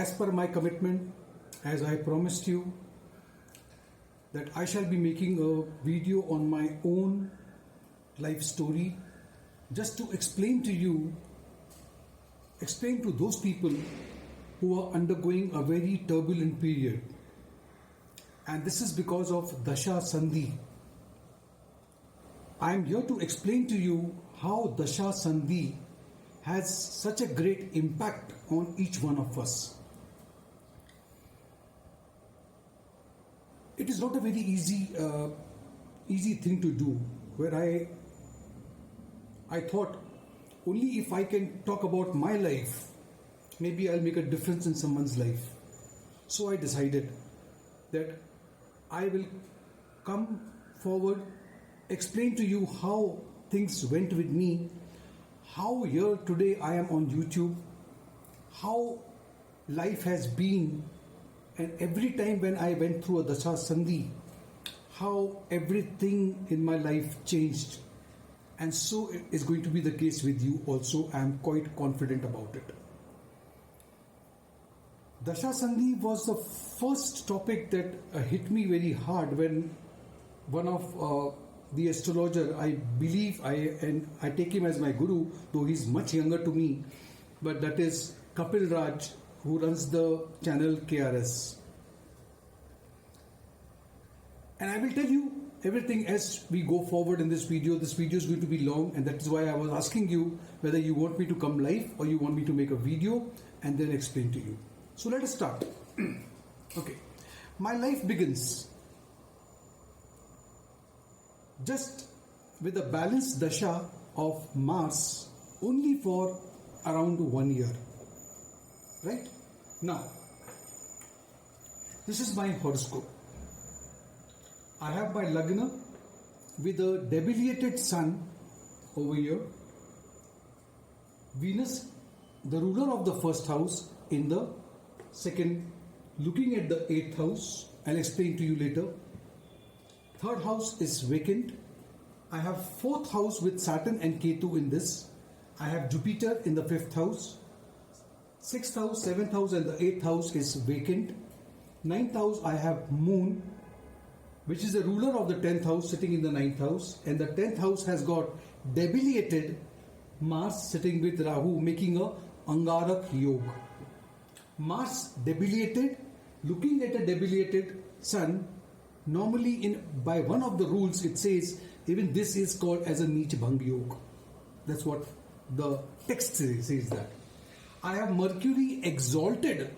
as per my commitment, as I promised you, that I shall be making a video on my own life story just to explain to those people who are undergoing a very turbulent period. And this is because of Dasha Sandhi. I am here to explain to you how Dasha Sandhi has such a great impact on each one of us. It is not a very easy thing to do, where I thought only if I can talk about my life, maybe I'll make a difference in someone's life. So I decided that I will come forward, explain to you how things went with me, how here today I am on YouTube, how life has been, and every time when I went through a Dasha Sandhi, how everything in my life changed. And so it is going to be the case with you also. I am quite confident about it. Dasha Sandhi was the first topic that hit me very hard when one of the astrologer, I believe, I take him as my guru, though he's much younger to me, but that is Kapil Raj, who runs the channel KRS. And I will tell you everything as we go forward in this video. This video is going to be long, and that is why I was asking you whether you want me to come live or you want me to make a video and then explain to you. So let us start. Okay, my life begins just with a balanced dasha of Mars only for around 1 year. Right? Now, this is my horoscope. I have my Lagna with a debilitated Sun over here. Venus, the ruler of the first house, in the second, looking at the 8th house. I'll explain to you later. Third house is vacant. I have 4th house with Saturn and Ketu in this. I have Jupiter in the 5th house. 6th house, 7th house and the 8th house is vacant. 9th house I have Moon, which is the ruler of the 10th house, sitting in the 9th house. And the 10th house has got debilitated Mars sitting with Rahu, making a Angarak Yoga. Mars debilitated, looking at a debilitated Sun. Normally by one of the rules it says even this is called as a Neech Bhang Yoga. That's what the text says that. I have Mercury exalted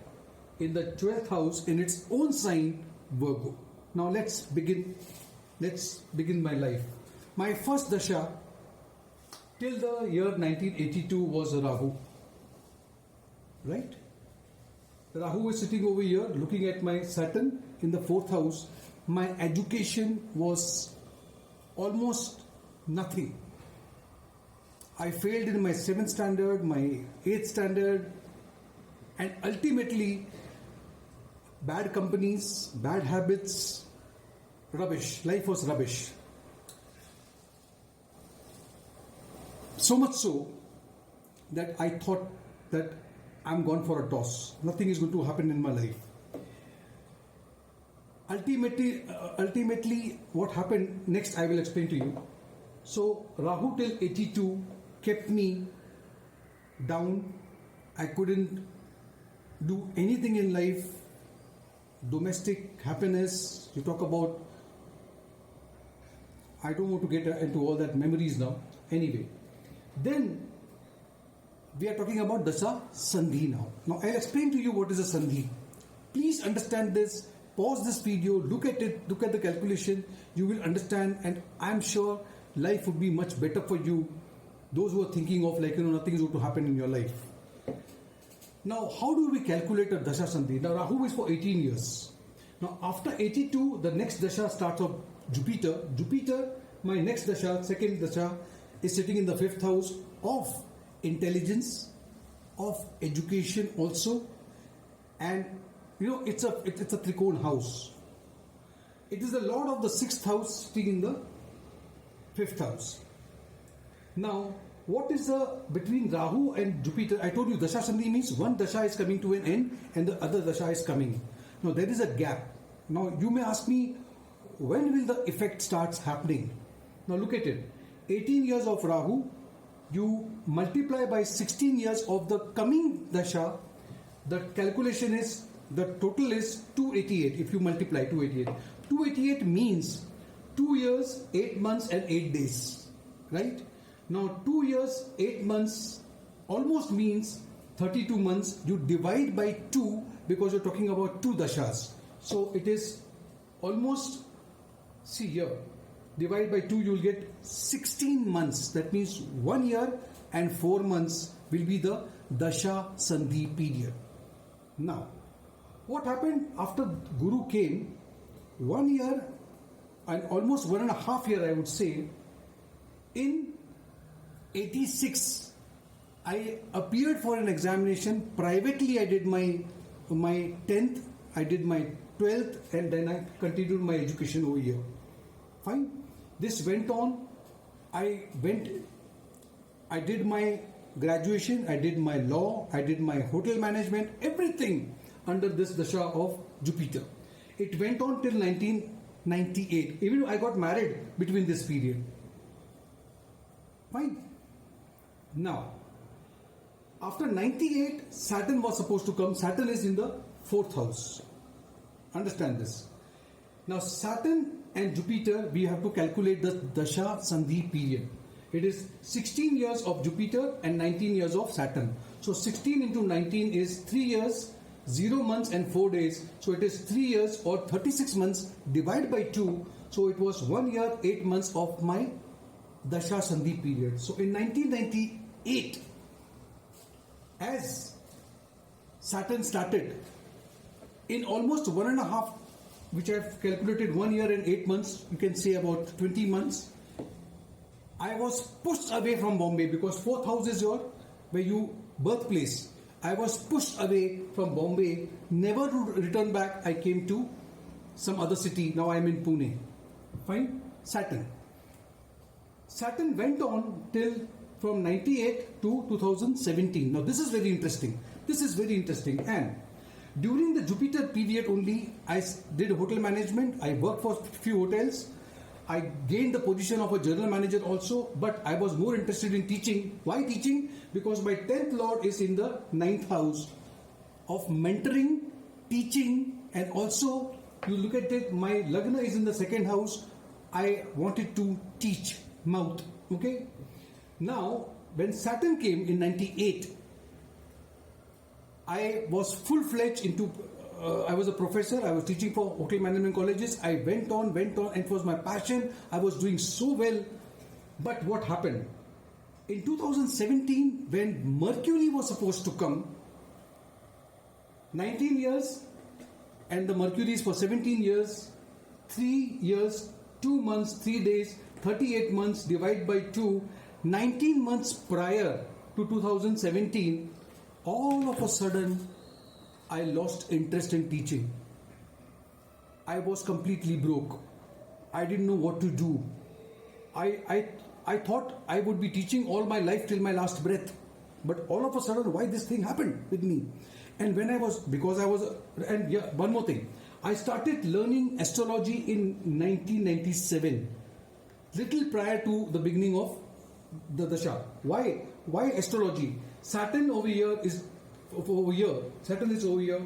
in the 12th house in its own sign, Virgo. Now let's begin my life. My first dasha till the year 1982 was Rahu. Right? Rahu was sitting over here looking at my Saturn in the 4th house. My education was almost nothing. I failed in my 7th standard, my 8th standard, and ultimately bad companies, bad habits, rubbish. Life was rubbish. So much so that I thought that I'm gone for a toss. Nothing is going to happen in my life. Ultimately, what happened next I will explain to you. So Rahu till 82 kept me down. I couldn't do anything in life. Domestic happiness, you talk about, I don't want to get into all that memories now. Anyway, then we are talking about Dasha Sandhi now. Now I'll explain to you what is a Sandhi. Please understand this. Pause this video, look at it, look at the calculation, you will understand, and I'm sure life would be much better for you, those who are thinking of nothing is going to happen in your life. Now, how do we calculate a Dasha Sandhi? Now, Rahu is for 18 years. Now, after 82, the next Dasha starts of Jupiter. Jupiter, my next Dasha, second Dasha, is sitting in the 5th house of intelligence, of education also, and it's a Trikona house. It is the Lord of the 6th house sitting in the 5th house. Now, what is the between Rahu and Jupiter? I told you Dasha Sandhi means one Dasha is coming to an end and the other Dasha is coming. Now there is a gap. Now you may ask me, when will the effect starts happening? Now look at it. 18 years of Rahu, you multiply by 16 years of the coming Dasha, the calculation is, the total is 288 if you multiply 288. 288 means 2 years, 8 months and 8 days. Right? Now 2 years, 8 months almost means 32 months. You divide by 2 because you're talking about 2 Dashas. So it is almost, see here, divide by 2 you'll get 16 months. That means 1 year and 4 months will be the Dasha Sandhi period. Now, what happened after Guru came? 1 year and almost 1.5 years I would say, in 86 I appeared for an examination. Privately I did my 10th, I did my 12th and then I continued my education over here. Fine. This went on. I did my graduation, I did my law, I did my hotel management, everything under this Dasha of Jupiter. It went on till 1998. Even I got married between this period. Fine. Now, after 98, Saturn was supposed to come. Saturn is in the 4th house. Understand this. Now, Saturn and Jupiter, we have to calculate the Dasha Sandhi period. It is 16 years of Jupiter and 19 years of Saturn. So 16 into 19 is 3 years, 0 months and 4 days. So it is 3 years or 36 months divided by 2. So it was 1 year, 8 months of my Dasha Sandhi period. So in 1998, as Saturn started, in almost 1.5, which I have calculated 1 year and 8 months, you can say about 20 months, I was pushed away from Bombay because 4th house is where you birthplace. I was pushed away from Bombay, never to return back. I came to some other city. Now I am in Pune. Fine. Saturn went on till from 98 to 2017. Now this is very interesting. And during the Jupiter period only, I did hotel management. I worked for a few hotels. I gained the position of a general manager also, but I was more interested in teaching. Why teaching? Because my 10th Lord is in the 9th house of mentoring, teaching, and also you look at it, my Lagna is in the 2nd house. I wanted to teach mouth. Okay. Now, when Saturn came in 98, I was full-fledged into I was a professor, I was teaching for hotel management colleges. I went on, and it was my passion. I was doing so well. But what happened? In 2017, when Mercury was supposed to come, 19 years, and the Mercury is for 17 years, 3 years, 2 months, 3 days, 38 months, divide by 2, 19 months prior to 2017, all of a sudden, I lost interest in teaching. I was completely broke. I didn't know what to do. I thought I would be teaching all my life till my last breath. But all of a sudden, why this thing happened with me? And when one more thing. I started learning astrology in 1997. Little prior to the beginning of the Dasha. Why? Why astrology? Saturn over here is over here. Saturn is over here.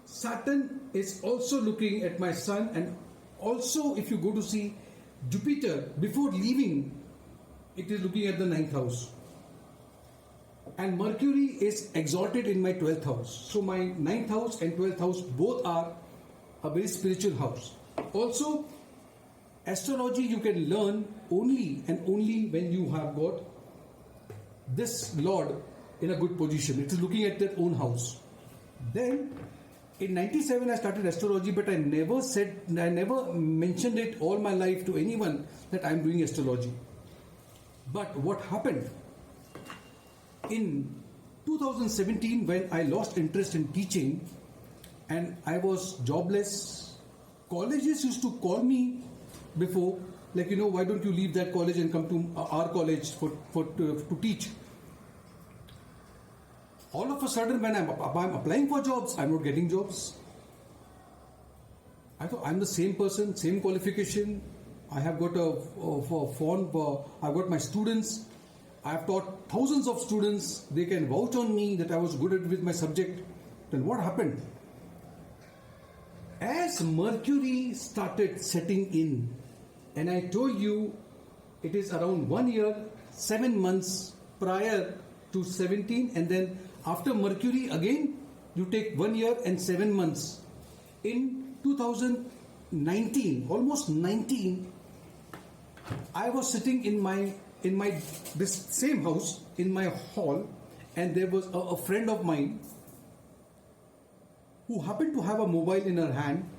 Saturn is also looking at my sun, and also if you go to see Jupiter before leaving, it is looking at the 9th house. And Mercury is exalted in my 12th house. So my 9th house and 12th house both are a very spiritual house. Also, astrology you can learn only and only when you have got this Lord in a good position. It is looking at their own house. Then in 97 I started astrology, but I never mentioned it all my life to anyone that I am doing astrology. But what happened? In 2017, when I lost interest in teaching and I was jobless, colleges used to call me before like, why don't you leave that college and come to our college to teach? All of a sudden, when I'm applying for jobs, I'm not getting jobs. I thought I'm the same person, same qualification. I have got I've got my students. I have taught thousands of students. They can vouch on me that I was good at with my subject. Then what happened? As Mercury started setting in, and I told you it is around 1 year, 7 months prior to 17, and then after Mercury again, you take 1 year and 7 months. In 2019, almost 19, I was sitting in my this same house in my hall, and there was a friend of mine who happened to have a mobile in her hand,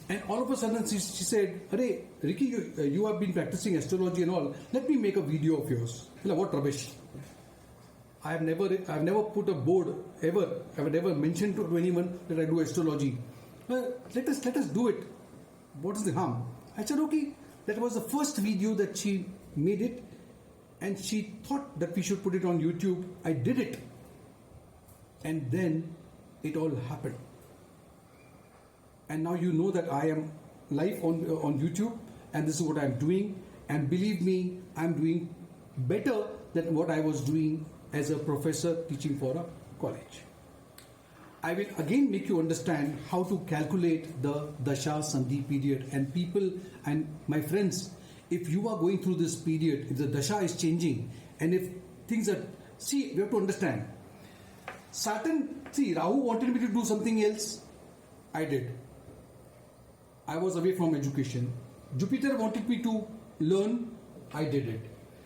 and all of a sudden she said, "Arey, Ricky, you have been practicing astrology and all. Let me make a video of yours." Like, what rubbish! I've never put a board ever. I've never mentioned to anyone that I do astrology. Let us do it. What is the harm? I said, okay. That was the first video that she made it, and she thought that we should put it on YouTube. I did it, and then it all happened. And now you know that I am live on YouTube, and this is what I'm doing. And believe me, I'm doing better than what I was doing as a professor teaching for a college. I will again make you understand how to calculate the Dasha Sandhi period. And people and my friends, if you are going through this period, if the Dasha is changing, and if things are... See, you have to understand. Rahu wanted me to do something else. I did. I was away from education. Jupiter wanted me to learn. I did it.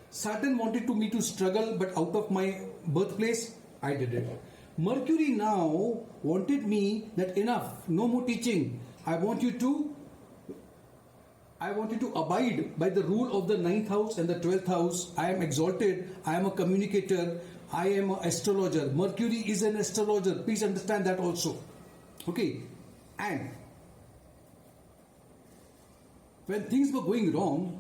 Saturn wanted me to struggle, but out of my birthplace, I did it. Mercury now wanted me that enough, no more teaching. I want you to abide by the rule of the 9th house and the 12th house. I am exalted. I am a communicator. I am an astrologer. Mercury is an astrologer. Please understand that also. Okay. And when things were going wrong,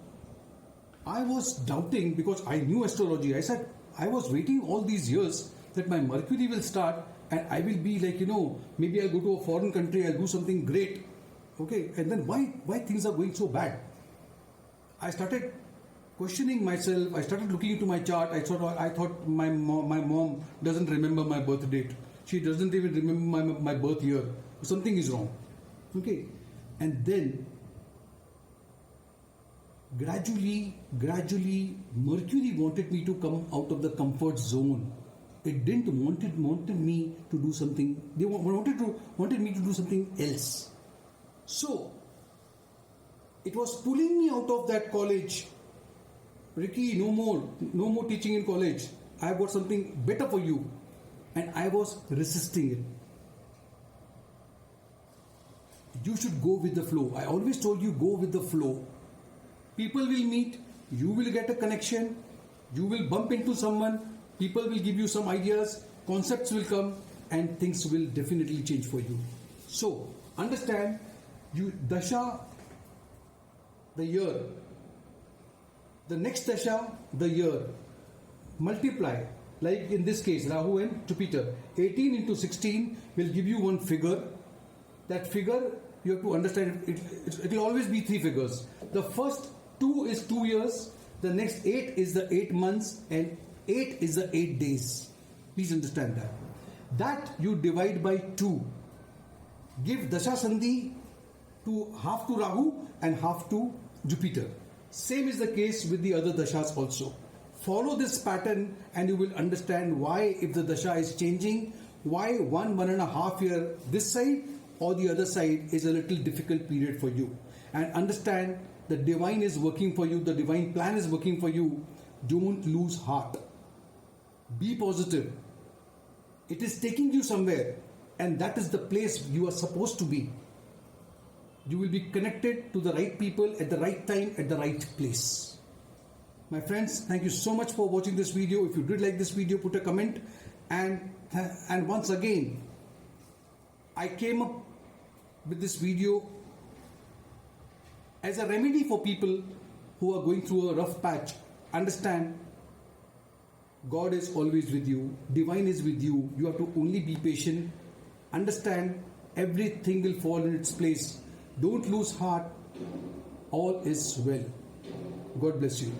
I was doubting because I knew astrology. I said, I was waiting all these years that my Mercury will start and I will be like, maybe I'll go to a foreign country, I'll do something great. Okay, and then why things are going so bad? I started questioning myself. I started looking into my chart. I thought my mom doesn't remember my birth date. She doesn't even remember my birth year. Something is wrong. Okay, and then gradually, Mercury wanted me to come out of the comfort zone. It didn't wanted me to do something. They wanted me to do something else. So it was pulling me out of that college. Ricky, no more teaching in college. I've got something better for you. And I was resisting it. You should go with the flow. I always told you, go with the flow. People will meet, you will get a connection, you will bump into someone, people will give you some ideas, concepts will come, and things will definitely change for you. So, understand, Dasha, the year, the next Dasha, the year, multiply, like in this case, Rahu and Jupiter, 18 into 16 will give you one figure. That figure, you have to understand, it will always be 3 figures. The first 2 is 2 years, the next 8 is the 8 months, and 8 is the 8 days. Please understand that. That you divide by 2. Give Dasha Sandhi to half to Rahu and half to Jupiter. Same is the case with the other Dashas also. Follow this pattern and you will understand why, if the Dasha is changing, why 1.5 year this side or the other side is a little difficult period for you. And understand, the divine is working for you, the divine plan is working for you. Don't lose heart. Be positive. It is taking you somewhere, and that is the place you are supposed to be. You will be connected to the right people at the right time, at the right place. My friends, thank you so much for watching this video. If you did like this video, put a comment. And once again, I came up with this video As a remedy for people who are going through a rough patch, understand God is always with you, divine is with you. You have to only be patient. Understand everything will fall in its place. Don't lose heart. All is well. God bless you.